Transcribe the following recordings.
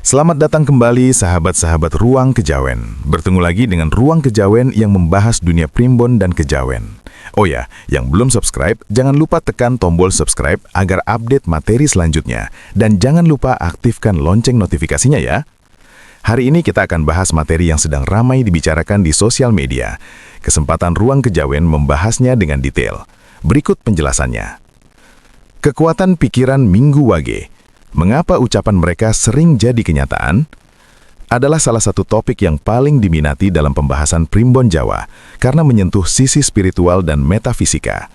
Selamat datang kembali sahabat-sahabat Ruang Kejawen. Bertemu lagi dengan Ruang Kejawen yang membahas dunia primbon dan kejawen. Oh ya, yang belum subscribe, jangan lupa tekan tombol subscribe agar update materi selanjutnya. Dan jangan lupa aktifkan lonceng notifikasinya ya. Hari ini kita akan bahas materi yang sedang ramai dibicarakan di sosial media. Kesempatan Ruang Kejawen membahasnya dengan detail. Berikut penjelasannya. Kekuatan pikiran Minggu Wage. Mengapa ucapan mereka sering jadi kenyataan? Adalah salah satu topik yang paling diminati dalam pembahasan primbon Jawa karena menyentuh sisi spiritual dan metafisika.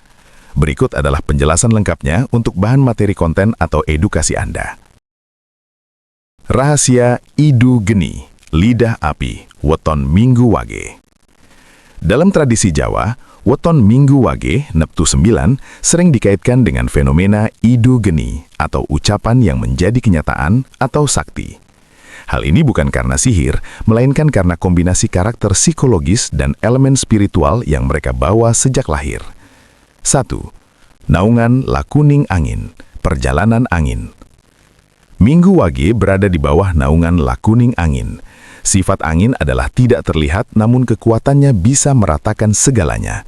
Berikut adalah penjelasan lengkapnya untuk bahan materi konten atau edukasi Anda. Rahasia Idu Geni, Lidah Api, Weton Minggu Wage. Dalam tradisi Jawa, Weton Minggu Wage, Neptu 9, sering dikaitkan dengan fenomena Idu Geni atau ucapan yang menjadi kenyataan atau sakti. Hal ini bukan karena sihir, melainkan karena kombinasi karakter psikologis dan elemen spiritual yang mereka bawa sejak lahir. 1. Naungan Lakuning Angin, Perjalanan Angin. Minggu Wage berada di bawah naungan Lakuning Angin. Sifat angin adalah tidak terlihat namun kekuatannya bisa meratakan segalanya.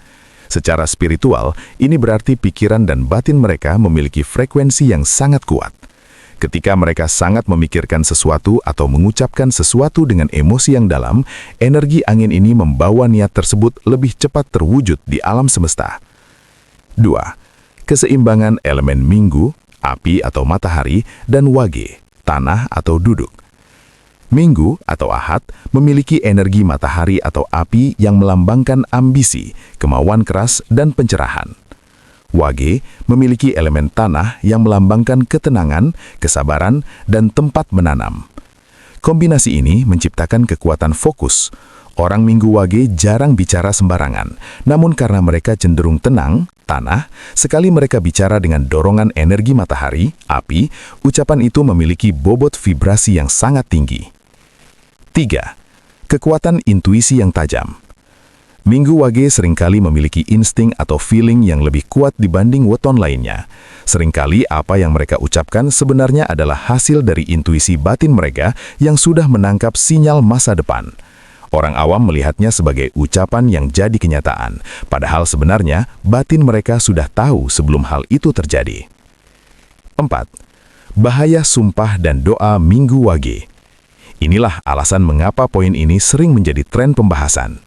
Secara spiritual, ini berarti pikiran dan batin mereka memiliki frekuensi yang sangat kuat. Ketika mereka sangat memikirkan sesuatu atau mengucapkan sesuatu dengan emosi yang dalam, energi angin ini membawa niat tersebut lebih cepat terwujud di alam semesta. 2. Keseimbangan elemen minggu, api atau matahari, dan wage, tanah atau duduk. Minggu atau Ahad memiliki energi matahari atau api yang melambangkan ambisi, kemauan keras, dan pencerahan. Wage memiliki elemen tanah yang melambangkan ketenangan, kesabaran, dan tempat menanam. Kombinasi ini menciptakan kekuatan fokus. Orang Minggu Wage jarang bicara sembarangan, namun karena mereka cenderung tenang, tanah, sekali mereka bicara dengan dorongan energi matahari, api, ucapan itu memiliki bobot vibrasi yang sangat tinggi. 3. Kekuatan intuisi yang tajam. Minggu Wage seringkali memiliki insting atau feeling yang lebih kuat dibanding weton lainnya. Seringkali apa yang mereka ucapkan sebenarnya adalah hasil dari intuisi batin mereka yang sudah menangkap sinyal masa depan. Orang awam melihatnya sebagai ucapan yang jadi kenyataan, padahal sebenarnya batin mereka sudah tahu sebelum hal itu terjadi. 4. Bahaya sumpah dan doa Minggu Wage. Inilah alasan mengapa poin ini sering menjadi tren pembahasan.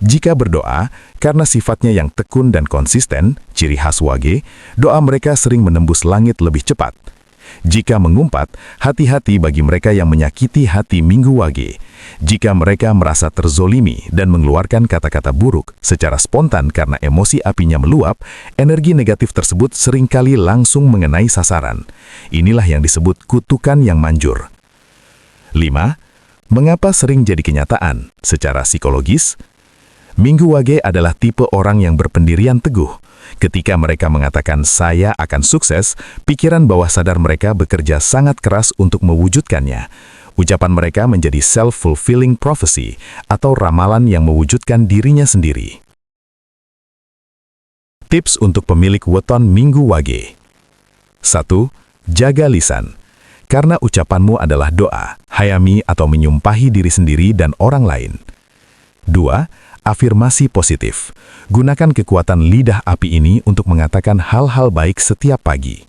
Jika berdoa, karena sifatnya yang tekun dan konsisten, ciri khas Wage, doa mereka sering menembus langit lebih cepat. Jika mengumpat, hati-hati bagi mereka yang menyakiti hati Minggu Wage. Jika mereka merasa terzolimi dan mengeluarkan kata-kata buruk secara spontan karena emosi apinya meluap, energi negatif tersebut seringkali langsung mengenai sasaran. Inilah yang disebut kutukan yang manjur. 5. Mengapa sering jadi kenyataan? Secara psikologis, Minggu Wage adalah tipe orang yang berpendirian teguh. Ketika mereka mengatakan saya akan sukses, pikiran bawah sadar mereka bekerja sangat keras untuk mewujudkannya. Ucapan mereka menjadi self-fulfilling prophecy atau ramalan yang mewujudkan dirinya sendiri. Tips untuk pemilik weton Minggu Wage. 1. Jaga lisan. Karena ucapanmu adalah doa, hayami atau menyumpahi diri sendiri dan orang lain. 2. Afirmasi positif. Gunakan kekuatan lidah api ini untuk mengatakan hal-hal baik setiap pagi.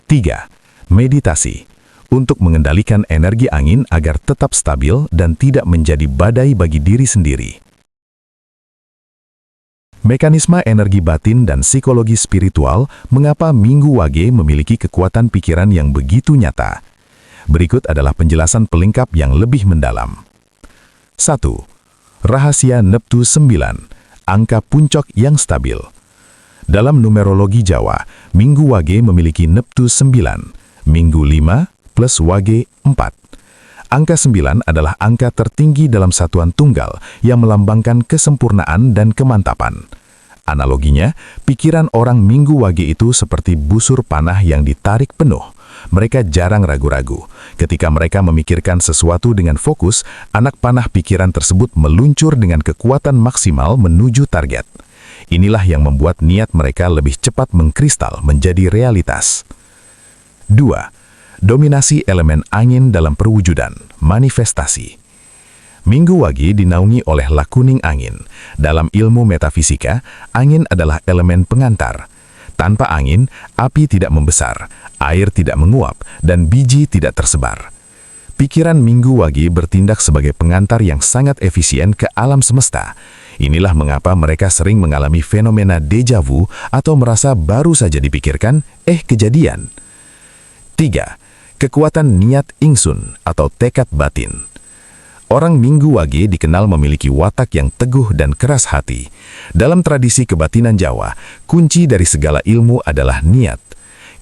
3. Meditasi. Untuk mengendalikan energi angin agar tetap stabil dan tidak menjadi badai bagi diri sendiri. Mekanisme energi batin dan psikologi spiritual mengapa Minggu Wage memiliki kekuatan pikiran yang begitu nyata. Berikut adalah penjelasan pelengkap yang lebih mendalam. 1. Rahasia Neptu 9, angka puncak yang stabil. Dalam numerologi Jawa, Minggu Wage memiliki Neptu 9, Minggu 5 plus Wage 4. Angka 9 adalah angka tertinggi dalam satuan tunggal yang melambangkan kesempurnaan dan kemantapan. Analoginya, pikiran orang Minggu Wage itu seperti busur panah yang ditarik penuh. Mereka jarang ragu-ragu. Ketika mereka memikirkan sesuatu dengan fokus, anak panah pikiran tersebut meluncur dengan kekuatan maksimal menuju target. Inilah yang membuat niat mereka lebih cepat mengkristal menjadi realitas. 2. Dominasi elemen angin dalam perwujudan, manifestasi. Minggu Wage dinaungi oleh lakuning angin. Dalam ilmu metafisika, angin adalah elemen pengantar. Tanpa angin, api tidak membesar, air tidak menguap, dan biji tidak tersebar. Pikiran Minggu Wage bertindak sebagai pengantar yang sangat efisien ke alam semesta. Inilah mengapa mereka sering mengalami fenomena deja vu atau merasa baru saja dipikirkan, kejadian. 3. Kekuatan niat ingsun atau tekad batin. Orang Minggu Wage dikenal memiliki watak yang teguh dan keras hati. Dalam tradisi kebatinan Jawa, kunci dari segala ilmu adalah niat.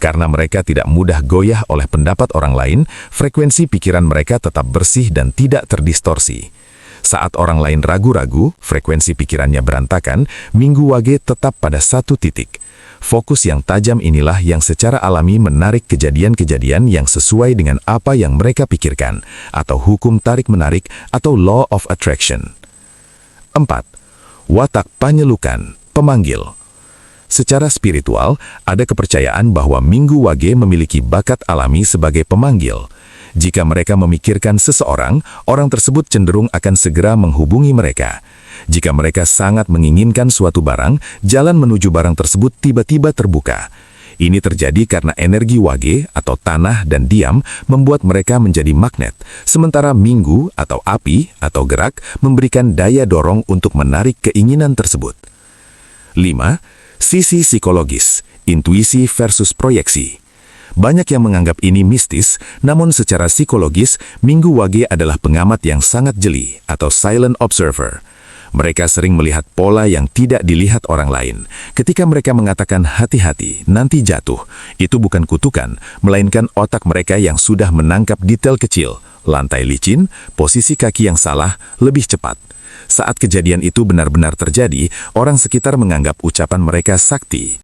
Karena mereka tidak mudah goyah oleh pendapat orang lain, frekuensi pikiran mereka tetap bersih dan tidak terdistorsi. Saat orang lain ragu-ragu, frekuensi pikirannya berantakan, Minggu Wage tetap pada satu titik. Fokus yang tajam inilah yang secara alami menarik kejadian-kejadian yang sesuai dengan apa yang mereka pikirkan, atau hukum tarik-menarik atau law of attraction. 4. Watak panyelukan, pemanggil. Secara spiritual, ada kepercayaan bahwa Minggu Wage memiliki bakat alami sebagai pemanggil. Jika mereka memikirkan seseorang, orang tersebut cenderung akan segera menghubungi mereka. Jika mereka sangat menginginkan suatu barang, jalan menuju barang tersebut tiba-tiba terbuka. Ini terjadi karena energi Wage atau tanah dan diam membuat mereka menjadi magnet, sementara Minggu atau api atau gerak memberikan daya dorong untuk menarik keinginan tersebut. 5. Sisi psikologis, intuisi versus proyeksi. Banyak yang menganggap ini mistis, namun secara psikologis, Minggu Wage adalah pengamat yang sangat jeli atau silent observer. Mereka sering melihat pola yang tidak dilihat orang lain. Ketika mereka mengatakan hati-hati, nanti jatuh, itu bukan kutukan, melainkan otak mereka yang sudah menangkap detail kecil, lantai licin, posisi kaki yang salah, lebih cepat. Saat kejadian itu benar-benar terjadi, orang sekitar menganggap ucapan mereka sakti.